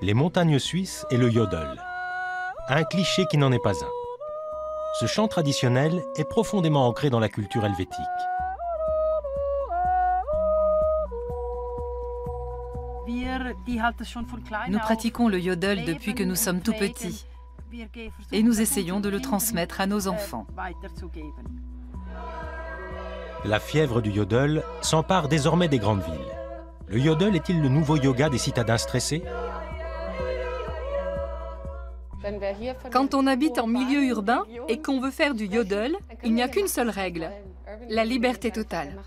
les montagnes suisses et le yodel. Un cliché qui n'en est pas un. Ce chant traditionnel est profondément ancré dans la culture helvétique. Nous pratiquons le yodel depuis que nous sommes tout petits et nous essayons de le transmettre à nos enfants. La fièvre du yodel s'empare désormais des grandes villes. Le yodel est-il le nouveau yoga des citadins stressés? Quand on habite en milieu urbain et qu'on veut faire du yodel, il n'y a qu'une seule règle, la liberté totale.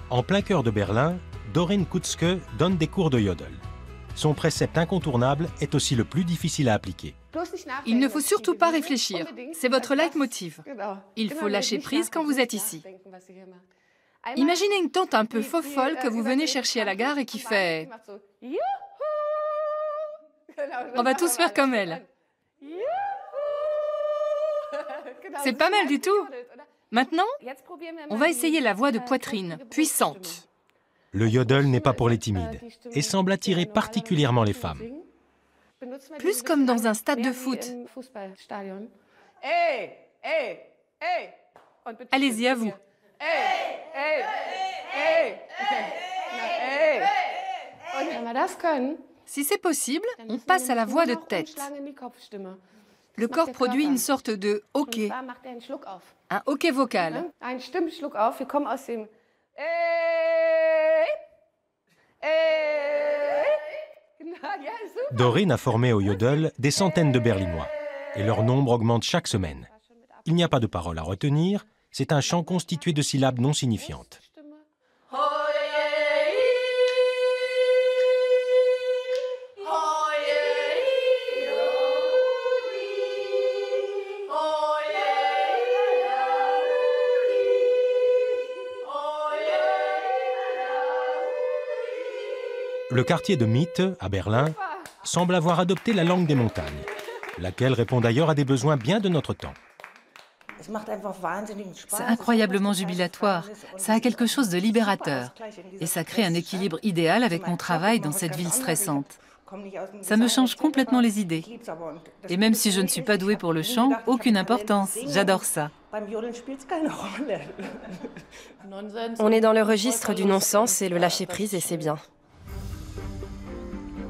En plein cœur de Berlin, Doreen Kutzke donne des cours de yodel. Son précepte incontournable est aussi le plus difficile à appliquer. Il ne faut surtout pas réfléchir, c'est votre leitmotiv. Il faut lâcher prise quand vous êtes ici. Imaginez une tante un peu folle que vous venez chercher à la gare et qui fait... On va tous faire comme elle. C'est pas mal du tout. Maintenant, on va essayer la voix de poitrine, puissante. Le yodel n'est pas pour les timides et semble attirer particulièrement les femmes. Plus comme dans un stade de foot. Allez-y, à vous. Si c'est possible, on passe à la voix de tête. Le corps produit une sorte de hoquet, un hoquet vocal. Doreen a formé au yodel des centaines de Berlinois et leur nombre augmente chaque semaine. Il n'y a pas de paroles à retenir, c'est un chant constitué de syllabes non signifiantes. Le quartier de Mitte, à Berlin, semble avoir adopté la langue des montagnes, laquelle répond d'ailleurs à des besoins bien de notre temps. C'est incroyablement jubilatoire, ça a quelque chose de libérateur et ça crée un équilibre idéal avec mon travail dans cette ville stressante. Ça me change complètement les idées. Et même si je ne suis pas douée pour le chant, aucune importance, j'adore ça. On est dans le registre du non-sens et le lâcher-prise et c'est bien.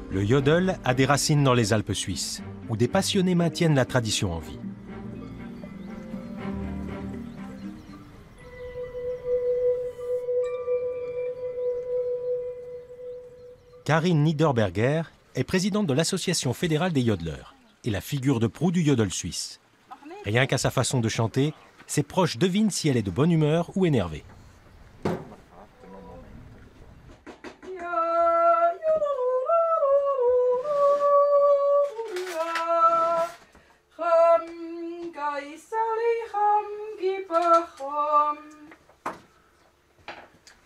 Le yodel a des racines dans les Alpes suisses, où des passionnés maintiennent la tradition en vie. Karin Niederberger est présidente de l'Association fédérale des yodeleurs et la figure de proue du yodel suisse. Rien qu'à sa façon de chanter, ses proches devinent si elle est de bonne humeur ou énervée.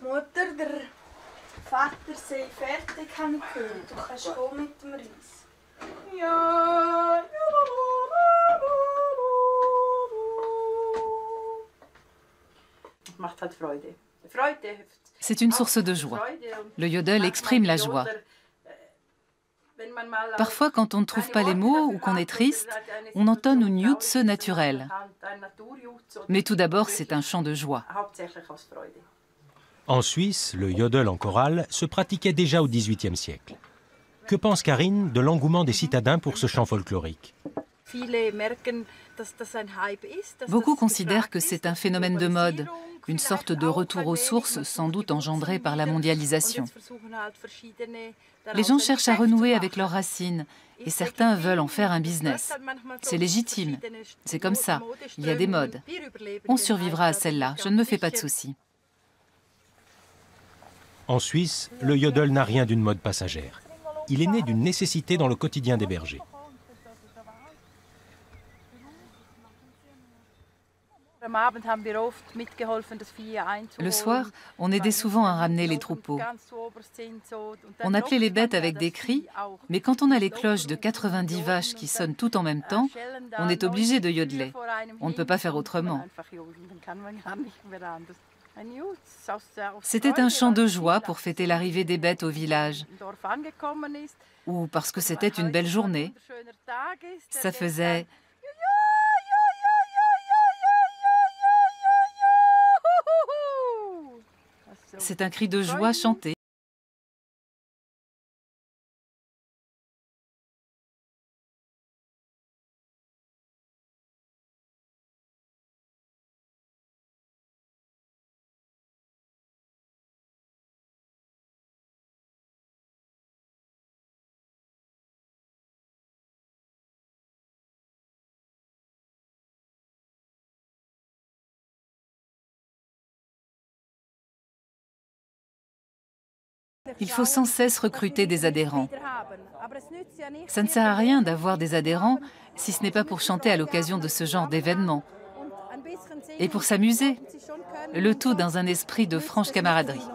Mutter, der Vater sei fertig, habe ich gehört. Du kannst kommen mit dem Reis. Ja. Macht halt Freude. Freude. C'est une source de joie. Le yodel exprime la joie. Parfois, quand on ne trouve pas les mots ou qu'on est triste, on entonne une jutse naturelle. Mais tout d'abord, c'est un chant de joie. En Suisse, le yodel en chorale se pratiquait déjà au XVIIIe siècle. Que pense Karine de l'engouement des citadins pour ce chant folklorique? Beaucoup considèrent que c'est un phénomène de mode, une sorte de retour aux sources sans doute engendré par la mondialisation. Les gens cherchent à renouer avec leurs racines et certains veulent en faire un business. C'est légitime, c'est comme ça, il y a des modes. On survivra à celle-là, je ne me fais pas de soucis. En Suisse, le yodel n'a rien d'une mode passagère. Il est né d'une nécessité dans le quotidien des bergers. Le soir, on aidait souvent à ramener les troupeaux. On appelait les bêtes avec des cris, mais quand on a les cloches de 90 vaches qui sonnent toutes en même temps, on est obligé de yodeler. On ne peut pas faire autrement. C'était un chant de joie pour fêter l'arrivée des bêtes au village, ou parce que c'était une belle journée. Ça faisait... C'est un cri de joie chanté. Il faut sans cesse recruter des adhérents. Ça ne sert à rien d'avoir des adhérents si ce n'est pas pour chanter à l'occasion de ce genre d'événements. Et pour s'amuser, le tout dans un esprit de franche camaraderie.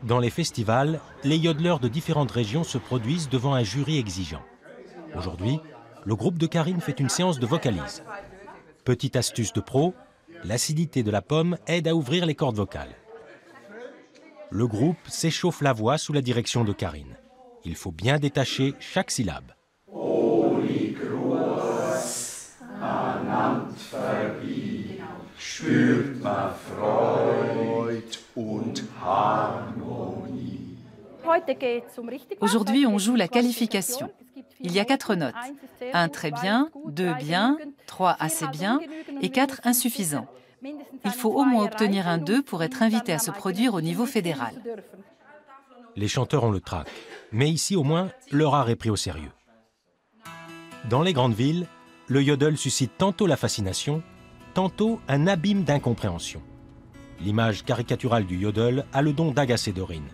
Dans les festivals, les yodeleurs de différentes régions se produisent devant un jury exigeant. Aujourd'hui, le groupe de Karine fait une séance de vocalise. Petite astuce de pro, l'acidité de la pomme aide à ouvrir les cordes vocales. Le groupe s'échauffe la voix sous la direction de Karine. Il faut bien détacher chaque syllabe. Aujourd'hui, on joue la qualification. Il y a 4 notes. 1 très bien, 2 bien, 3 assez bien et 4 insuffisant. Il faut au moins obtenir un 2 pour être invité à se produire au niveau fédéral. Les chanteurs ont le trac, mais ici au moins, leur art est pris au sérieux. Dans les grandes villes, le yodel suscite tantôt la fascination, tantôt un abîme d'incompréhension. L'image caricaturale du yodel a le don d'agacer Dorine.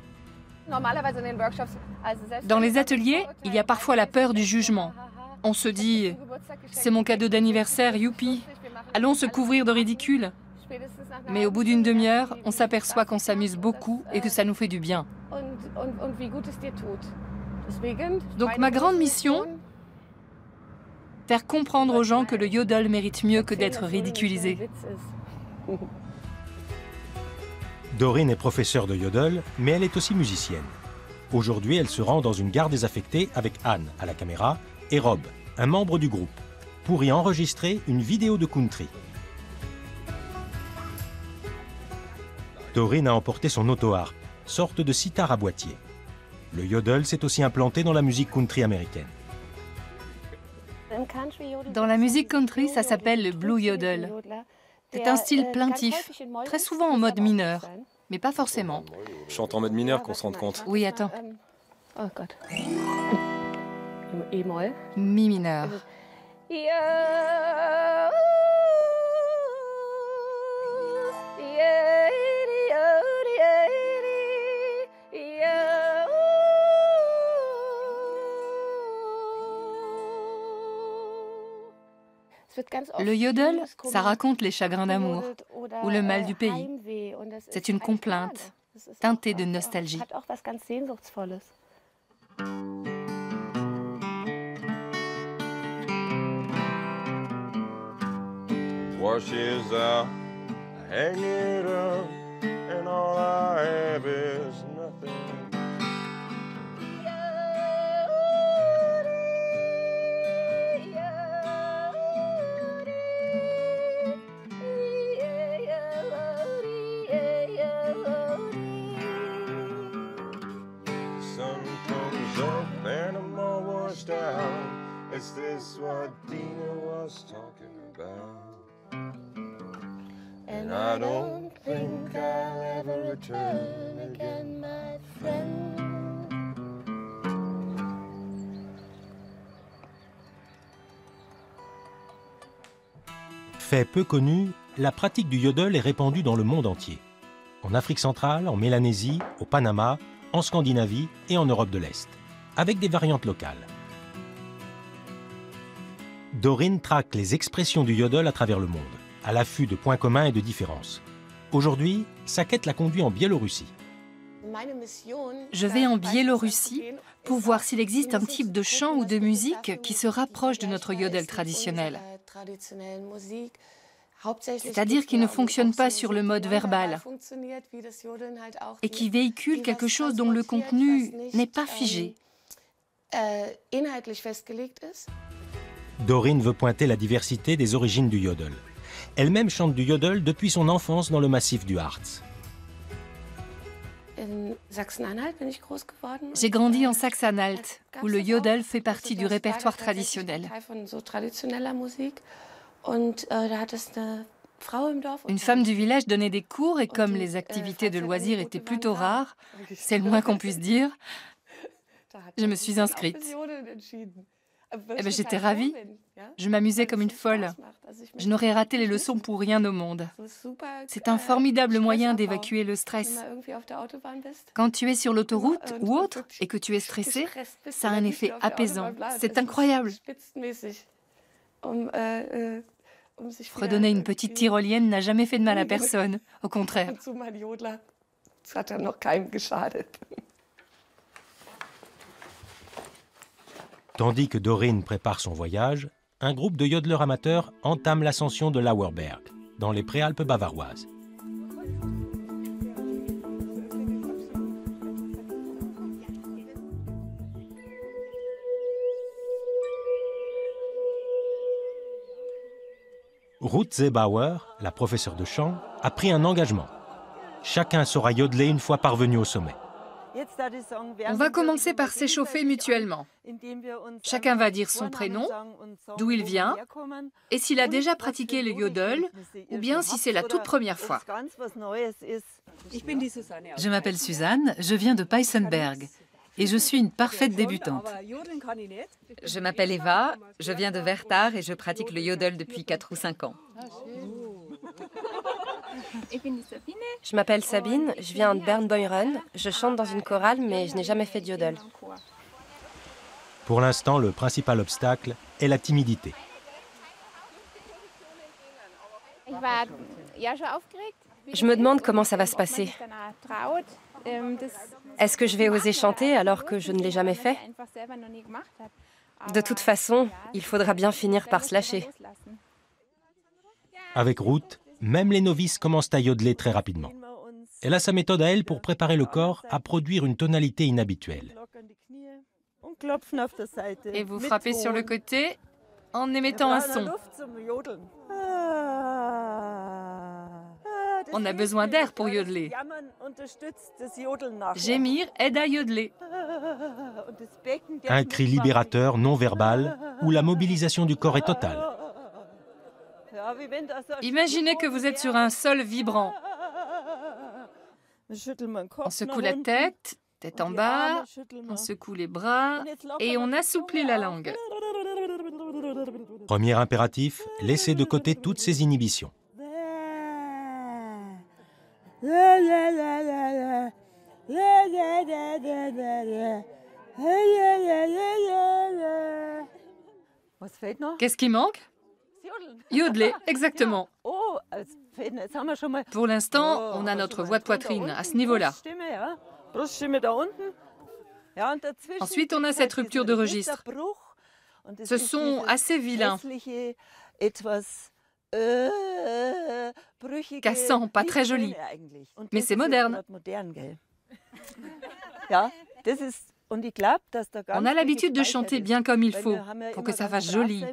Dans les ateliers, il y a parfois la peur du jugement. On se dit « c'est mon cadeau d'anniversaire, youpi, allons se couvrir de ridicule ». Mais au bout d'une demi-heure, on s'aperçoit qu'on s'amuse beaucoup et que ça nous fait du bien. Donc ma grande mission, faire comprendre aux gens que le yodel mérite mieux que d'être ridiculisé. Dorine est professeure de yodel, mais elle est aussi musicienne. Aujourd'hui, elle se rend dans une gare désaffectée avec Anne à la caméra et Rob, un membre du groupe, pour y enregistrer une vidéo de country. Dorine a emporté son auto-harpe, sorte de sitar à boîtier. Le yodel s'est aussi implanté dans la musique country américaine. Dans la musique country, ça s'appelle le blue yodel. C'est un style plaintif, très souvent en mode mineur, mais pas forcément. Chante en mode mineur qu'on se rende compte. Oui, attends. Mi mineur. Le yodel, ça raconte les chagrins d'amour ou le mal du pays. C'est une complainte, teintée de nostalgie. Is this what Dina was talking about? And I don't think I'll ever return again, my friend. Fait peu connu, la pratique du yodel est répandue dans le monde entier. En Afrique centrale, en Mélanésie, au Panama, en Scandinavie et en Europe de l'Est, avec des variantes locales. Doreen traque les expressions du yodel à travers le monde, à l'affût de points communs et de différences. Aujourd'hui, sa quête la conduit en Biélorussie. Je vais en Biélorussie pour voir s'il existe un type de chant ou de musique qui se rapproche de notre yodel traditionnel. C'est-à-dire qui ne fonctionne pas sur le mode verbal et qui véhicule quelque chose dont le contenu n'est pas figé. Doreen veut pointer la diversité des origines du yodel. Elle-même chante du yodel depuis son enfance dans le massif du Harz. J'ai grandi en Saxe-Anhalt, où le yodel fait partie du répertoire traditionnel. Une femme du village donnait des cours et comme les activités de loisirs étaient plutôt rares, c'est le moins qu'on puisse dire, je me suis inscrite. J'étais ravie. Je m'amusais comme une folle. Je n'aurais raté les leçons pour rien au monde. C'est un formidable moyen d'évacuer le stress. Quand tu es sur l'autoroute ou autre et que tu es stressé, ça a un effet apaisant. C'est incroyable. Fredonner une petite tyrolienne n'a jamais fait de mal à personne. Au contraire. Tandis que Doreen prépare son voyage, un groupe de yodeleurs amateurs entame l'ascension de l'Auerberg, dans les Préalpes bavaroises. Ruth Zebauer, la professeure de chant, a pris un engagement. Chacun saura yodeler une fois parvenu au sommet. On va commencer par s'échauffer mutuellement. Chacun va dire son prénom, d'où il vient, et s'il a déjà pratiqué le yodel, ou bien si c'est la toute première fois. Je m'appelle Suzanne, je viens de Peißenberg et je suis une parfaite débutante. Je m'appelle Eva, je viens de Werther et je pratique le yodel depuis 4 ou 5 ans. Je m'appelle Sabine, je viens de Bernbeuren. Je chante dans une chorale, mais je n'ai jamais fait de yodel. Pour l'instant, le principal obstacle est la timidité. Je me demande comment ça va se passer. Est-ce que je vais oser chanter alors que je ne l'ai jamais fait? De toute façon, il faudra bien finir par se lâcher. Avec Ruth, même les novices commencent à yodeler très rapidement. Elle a sa méthode à elle pour préparer le corps à produire une tonalité inhabituelle. Et vous frappez sur le côté en émettant un son. On a besoin d'air pour yodeler. Gémir aide à yodeler. Un cri libérateur non verbal où la mobilisation du corps est totale. Imaginez que vous êtes sur un sol vibrant. On secoue la tête, tête en bas, on secoue les bras et on assouplit la langue. Premier impératif, laisser de côté toutes ses inhibitions. Qu'est-ce qui manque? Yodeler, exactement. Pour l'instant, on a notre voix de poitrine à ce niveau-là. Ensuite, on a cette rupture de registre. Ce son assez vilain. Cassant, pas très joli. Mais c'est moderne. On a l'habitude de chanter bien comme il faut, pour que ça fasse joli.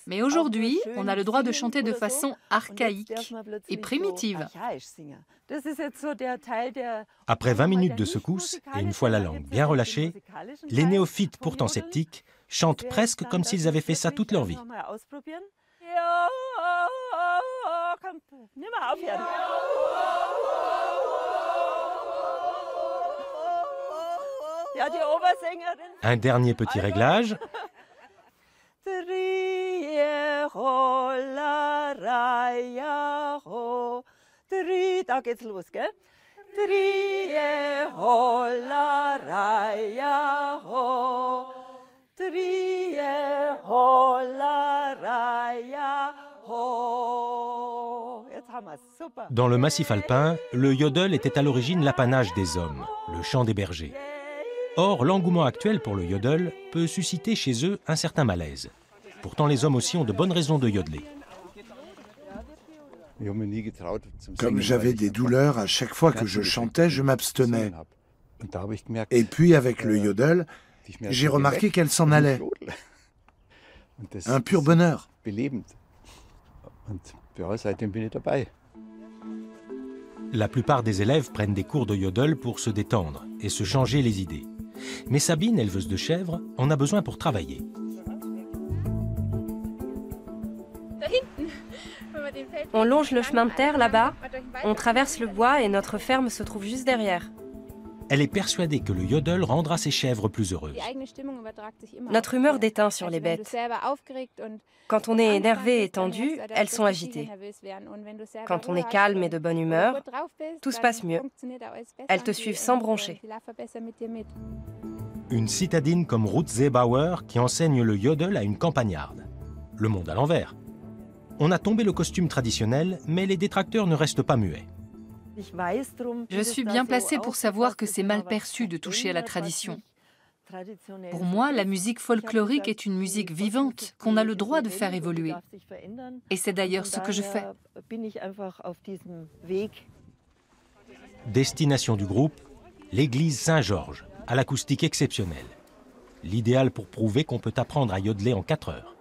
Mais aujourd'hui, on a le droit de chanter de façon archaïque et primitive. Après 20 minutes de secousse, et une fois la langue bien relâchée, les néophytes pourtant sceptiques chantent presque comme s'ils avaient fait ça toute leur vie. Un dernier petit réglage. Da geht's los, gell? Dans le massif alpin, le yodel était à l'origine l'apanage des hommes, le chant des bergers. Or, l'engouement actuel pour le yodel peut susciter chez eux un certain malaise. Pourtant, les hommes aussi ont de bonnes raisons de yodeler. Comme j'avais des douleurs à chaque fois que je chantais, je m'abstenais. Et puis, avec le yodel, j'ai remarqué qu'elle s'en allait. Un pur bonheur. La plupart des élèves prennent des cours de yodel pour se détendre et se changer les idées. Mais Sabine, éleveuse de chèvres, en a besoin pour travailler. On longe le chemin de terre là-bas, on traverse le bois et notre ferme se trouve juste derrière. Elle est persuadée que le yodel rendra ses chèvres plus heureuses. Notre humeur déteint sur les bêtes. Quand on est énervé et tendu, elles sont agitées. Quand on est calme et de bonne humeur, tout se passe mieux. Elles te suivent sans broncher. Une citadine comme Ruth Seebauer qui enseigne le yodel à une campagnarde. Le monde à l'envers. On a tombé le costume traditionnel, mais les détracteurs ne restent pas muets. Je suis bien placée pour savoir que c'est mal perçu de toucher à la tradition. Pour moi, la musique folklorique est une musique vivante qu'on a le droit de faire évoluer. Et c'est d'ailleurs ce que je fais. Destination du groupe, l'église Saint-Georges, à l'acoustique exceptionnelle. L'idéal pour prouver qu'on peut apprendre à yodeler en 4 heures.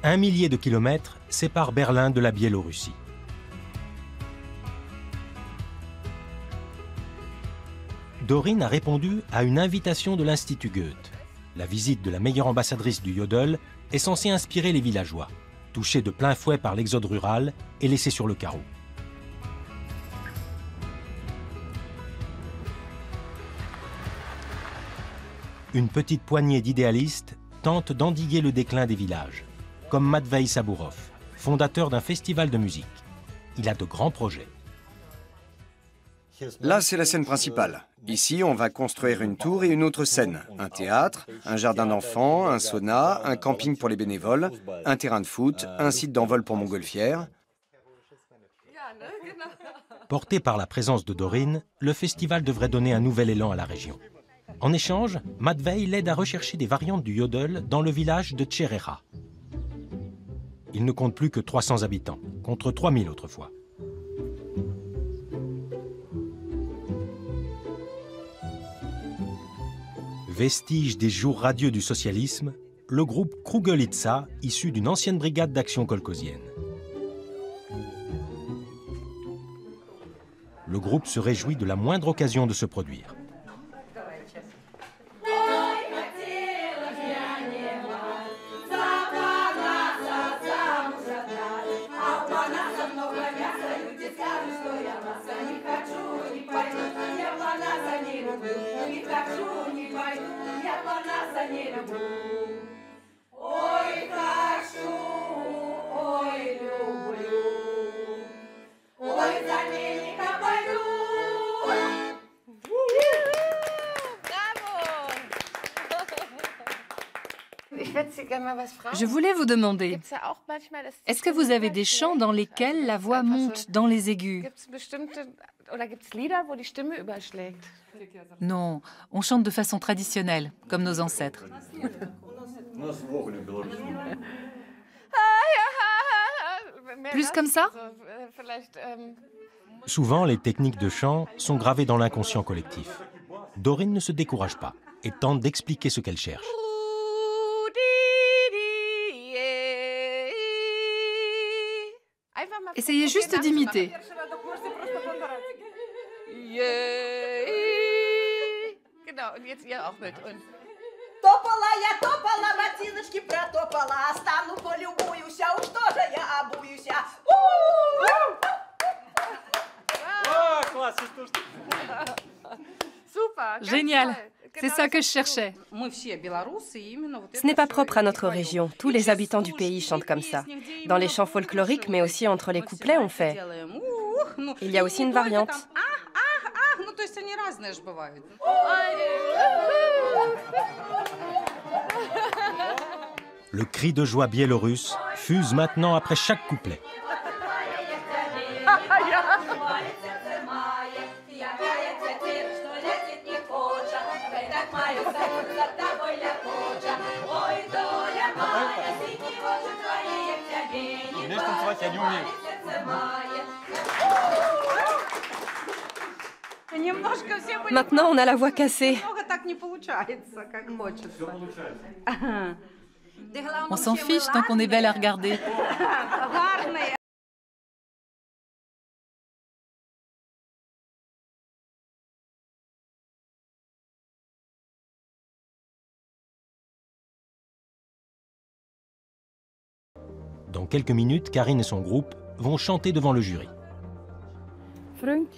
Un millier de kilomètres séparent Berlin de la Biélorussie. Dorine a répondu à une invitation de l'Institut Goethe. La visite de la meilleure ambassadrice du yodel est censée inspirer les villageois, touchés de plein fouet par l'exode rural et laissés sur le carreau. Une petite poignée d'idéalistes tente d'endiguer le déclin des villages, comme Matvei Sabourov, fondateur d'un festival de musique. Il a de grands projets. Là, c'est la scène principale. Ici, on va construire une tour et une autre scène. Un théâtre, un jardin d'enfants, un sauna, un camping pour les bénévoles, un terrain de foot, un site d'envol pour montgolfière. Porté par la présence de Dorine, le festival devrait donner un nouvel élan à la région. En échange, Matvei l'aide à rechercher des variantes du yodel dans le village de Tcherera. Il ne compte plus que 300 habitants, contre 3000 autrefois. Vestige des jours radieux du socialisme, le groupe Krugelitsa, issu d'une ancienne brigade d'action kolkhosienne. Le groupe se réjouit de la moindre occasion de se produire. Je voulais vous demander, est-ce que vous avez des chants dans lesquels la voix monte dans les aigus? Non, on chante de façon traditionnelle, comme nos ancêtres. Plus comme ça? Souvent, les techniques de chant sont gravées dans l'inconscient collectif. Dorine ne se décourage pas et tente d'expliquer ce qu'elle cherche. Essayez juste d'imiter. Топала я, топала, ботиночки протопала, стану полюбуюся, уж тоже я обуюся. Génial. C'est ça que je cherchais. Ce n'est pas propre à notre région. Tous les habitants du pays chantent comme ça. Dans les chants folkloriques, mais aussi entre les couplets, on fait. Il y a aussi une variante. Le cri de joie biélorusse fuse maintenant après chaque couplet. Maintenant, on a la voix cassée. On s'en fiche tant qu'on est belle à regarder. Dans quelques minutes, Karine et son groupe vont chanter devant le jury.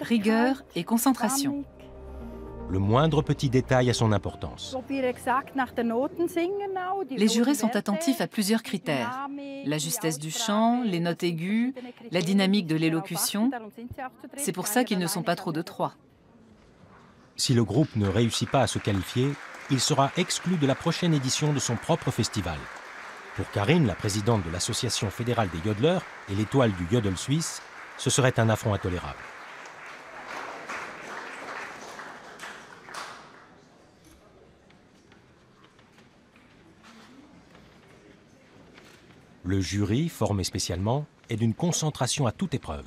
Rigueur et concentration. Le moindre petit détail a son importance. Les jurés sont attentifs à plusieurs critères. La justesse du chant, les notes aiguës, la dynamique de l'élocution. C'est pour ça qu'ils ne sont pas trop de trois. Si le groupe ne réussit pas à se qualifier, il sera exclu de la prochaine édition de son propre festival. Pour Karine, la présidente de l'Association fédérale des yodeleurs et l'étoile du yodel suisse, ce serait un affront intolérable. Le jury, formé spécialement, est d'une concentration à toute épreuve.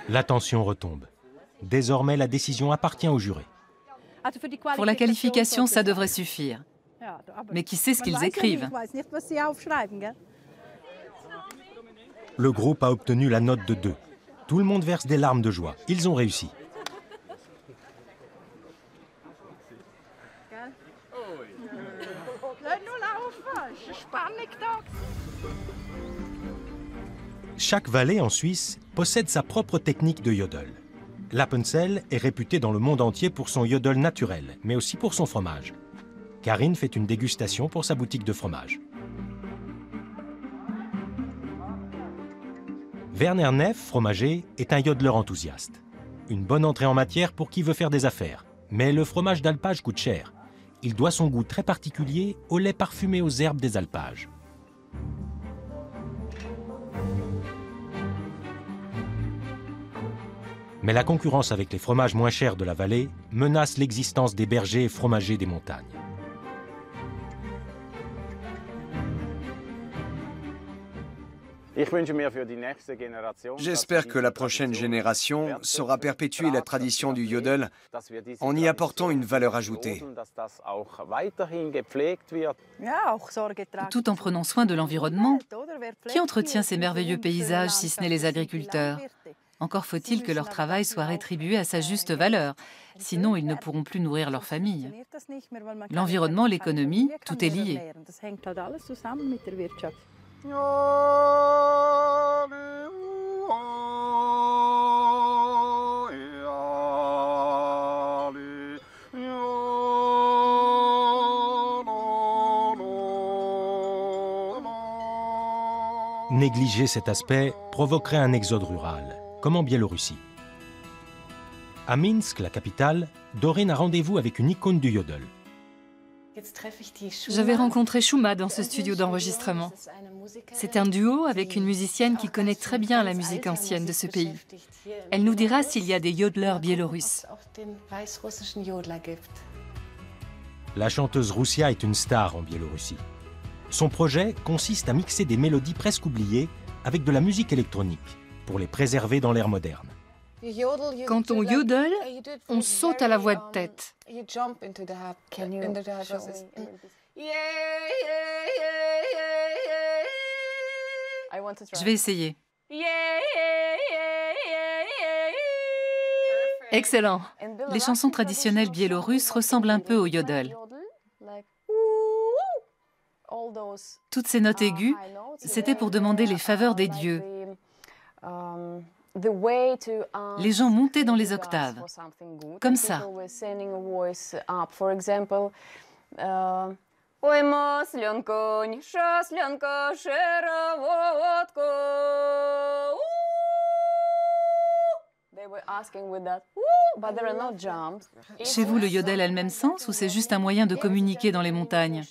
L'attention retombe. Désormais, la décision appartient au jury. Pour la qualification, ça devrait suffire. Mais qui sait ce qu'ils écrivent? Le groupe a obtenu la note de 2. Tout le monde verse des larmes de joie. Ils ont réussi. Chaque vallée en Suisse possède sa propre technique de yodel. L'Appenzell est réputé dans le monde entier pour son yodel naturel, mais aussi pour son fromage. Karine fait une dégustation pour sa boutique de fromage. Werner Neff, fromager, est un yodeleur enthousiaste. Une bonne entrée en matière pour qui veut faire des affaires. Mais le fromage d'alpage coûte cher. Il doit son goût très particulier au lait parfumé aux herbes des alpages. Mais la concurrence avec les fromages moins chers de la vallée menace l'existence des bergers et fromagers des montagnes. J'espère que la prochaine génération saura perpétuer la tradition du yodel en y apportant une valeur ajoutée. Tout en prenant soin de l'environnement. Qui entretient ces merveilleux paysages si ce n'est les agriculteurs? Encore faut-il que leur travail soit rétribué à sa juste valeur, sinon ils ne pourront plus nourrir leur famille. L'environnement, l'économie, tout est lié. Négliger cet aspect provoquerait un exode rural, comme en Biélorussie. À Minsk, la capitale, Dorine a rendez-vous avec une icône du yodel. J'avais rencontré Shuma dans ce studio d'enregistrement. C'est un duo avec une musicienne qui connaît très bien la musique ancienne de ce pays. Elle nous dira s'il y a des yodeleurs biélorusses. La chanteuse Roussia est une star en Biélorussie. Son projet consiste à mixer des mélodies presque oubliées avec de la musique électronique pour les préserver dans l'ère moderne. Quand on yodel, on saute à la voix de tête. Je vais essayer. Excellent. Les chansons traditionnelles biélorusses ressemblent un peu au yodel. Toutes ces notes aiguës, c'était pour demander les faveurs des dieux. Les gens montaient dans les octaves, comme ça. Chez vous, le yodel a le même sens ou c'est juste un moyen de communiquer dans les montagnes?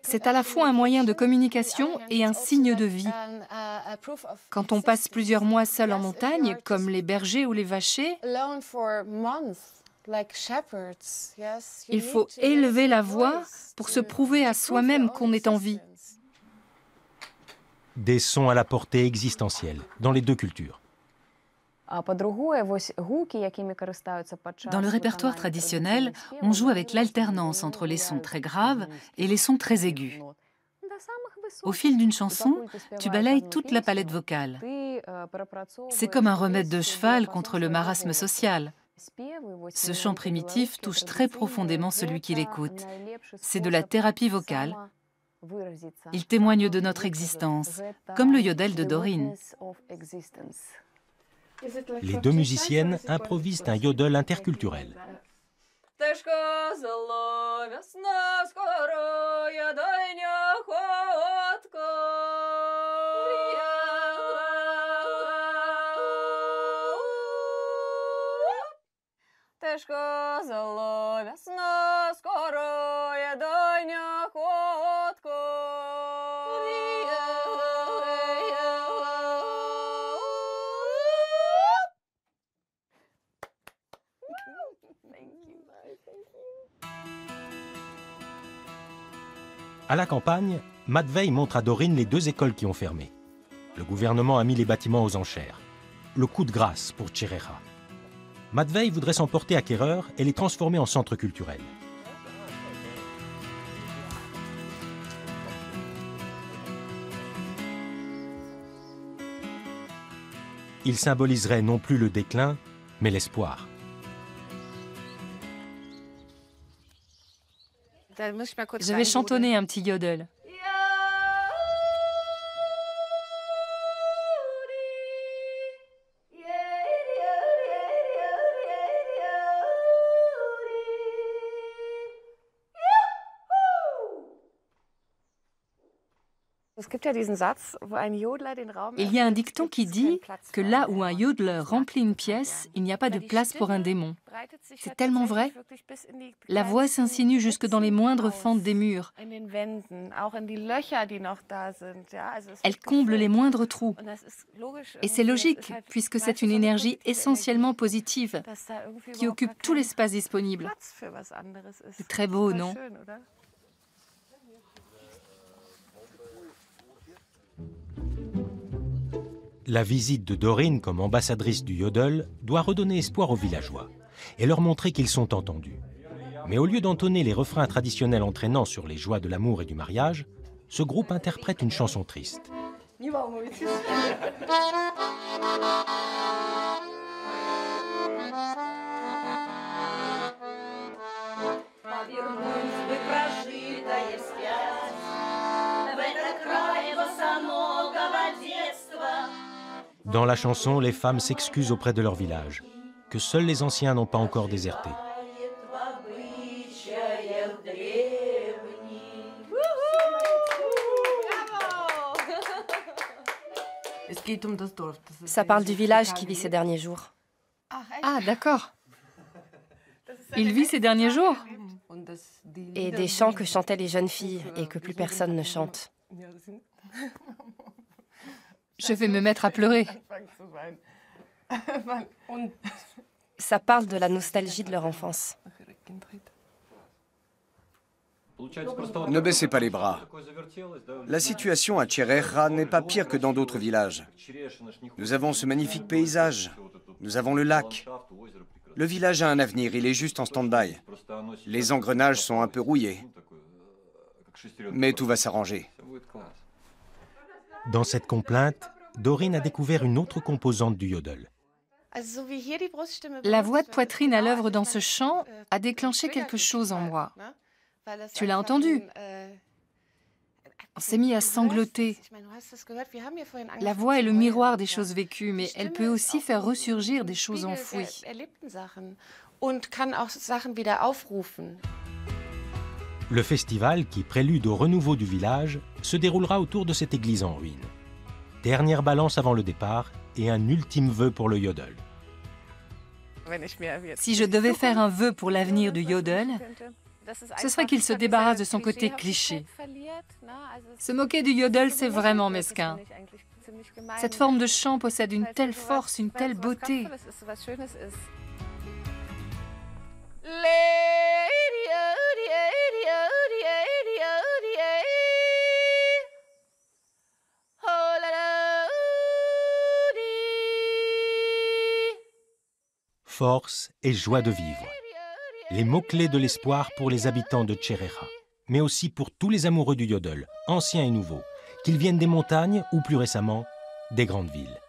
C'est à la fois un moyen de communication et un signe de vie. Quand on passe plusieurs mois seul en montagne, comme les bergers ou les vachers, il faut élever la voix pour se prouver à soi-même qu'on est en vie. Des sons à la portée existentielle, dans les deux cultures. Dans le répertoire traditionnel, on joue avec l'alternance entre les sons très graves et les sons très aigus. Au fil d'une chanson, tu balayes toute la palette vocale. C'est comme un remède de cheval contre le marasme social. Ce chant primitif touche très profondément celui qui l'écoute. C'est de la thérapie vocale. Il témoigne de notre existence, comme le yodel de Doreen. Les deux musiciennes improvisent un yodel interculturel. À la campagne, Matvei montre à Doreen les deux écoles qui ont fermé. Le gouvernement a mis les bâtiments aux enchères. Le coup de grâce pour Tchereha. Matvei voudrait s'emporter acquéreur et les transformer en centre culturel. Il symboliserait non plus le déclin, mais l'espoir. Je vais chantonner un petit yodel. Il y a un dicton qui dit que là où un yodeleur remplit une pièce, il n'y a pas de place pour un démon. C'est tellement vrai. La voix s'insinue jusque dans les moindres fentes des murs. Elle comble les moindres trous. Et c'est logique, puisque c'est une énergie essentiellement positive qui occupe tout l'espace disponible. C'est très beau, non ? La visite de Doreen comme ambassadrice du yodel doit redonner espoir aux villageois et leur montrer qu'ils sont entendus. Mais au lieu d'entonner les refrains traditionnels entraînants sur les joies de l'amour et du mariage, ce groupe interprète une chanson triste. Dans la chanson, les femmes s'excusent auprès de leur village, que seuls les anciens n'ont pas encore déserté. Ça parle du village qui vit ces derniers jours. Ah, d'accord. Il vit ces derniers jours? et des chants que chantaient les jeunes filles et que plus personne ne chante. Je vais me mettre à pleurer. Ça parle de la nostalgie de leur enfance. Ne baissez pas les bras. La situation à Tcherehra n'est pas pire que dans d'autres villages. Nous avons ce magnifique paysage. Nous avons le lac. Le village a un avenir, il est juste en stand-by. Les engrenages sont un peu rouillés. Mais tout va s'arranger. Dans cette complainte, Doreen a découvert une autre composante du yodel. La voix de poitrine à l'œuvre dans ce chant a déclenché quelque chose en moi. Tu l'as entendu? On s'est mis à sangloter. La voix est le miroir des choses vécues, mais elle peut aussi faire ressurgir des choses enfouies. Le festival, qui prélude au renouveau du village, se déroulera autour de cette église en ruine. Dernière balance avant le départ et un ultime vœu pour le yodel. Si je devais faire un vœu pour l'avenir du yodel, ce serait qu'il se débarrasse de son côté cliché. Se moquer du yodel, c'est vraiment mesquin. Cette forme de chant possède une telle force, une telle beauté. Force et joie de vivre. Les mots-clés de l'espoir pour les habitants de Tcherehra, mais aussi pour tous les amoureux du yodel, anciens et nouveaux, qu'ils viennent des montagnes ou plus récemment, des grandes villes.